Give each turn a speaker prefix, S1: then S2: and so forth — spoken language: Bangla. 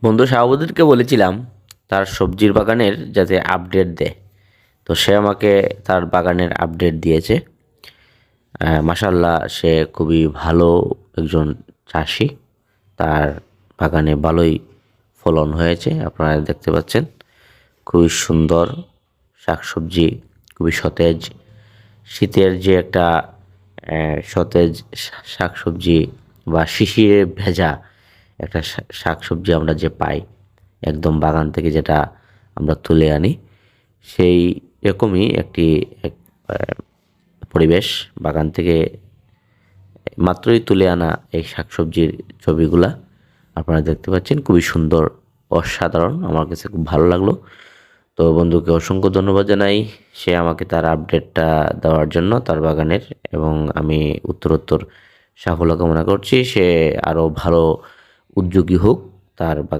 S1: বন্ধু শাহাবুদ্দিনকে বলেছিলাম তার সবজির বাগানের যাতে আপডেট দেয়। তো সে আমাকে তার বাগানের আপডেট দিয়েছে। মাশাল্লাহ, সে খুবই ভালো একজন চাষি। তার বাগানে ভালোই ফলন হয়েছে, আপনারা দেখতে পাচ্ছেন। খুবই সুন্দর শাকসবজি, খুবই সতেজ। শীতের যে একটা সতেজ শাকসবজি বা শিশিরে ভেজা একটা শাকসবজি আমরা যে পাই একদম বাগান থেকে, যেটা আমরা তুলে আনি, সেই রকমই একটি আহ, পরিবেশ। বাগান থেকে মাত্রই তুলে আনা এই শাকসবজির ছবিগুলা আপনারা দেখতে পাচ্ছেন, খুবই সুন্দর, অসাধারণ। আমার কাছে খুব ভালো লাগলো। তো বন্ধুকে অসংখ্য ধন্যবাদ জানাই, সে আমাকে তার আপডেটটা দেওয়ার জন্য তার বাগানের। এবং আমি উত্তরোত্তর সাফল্য কামনা করছি, সে আরও ভালো উদ্যোগী হোক তার বাগান।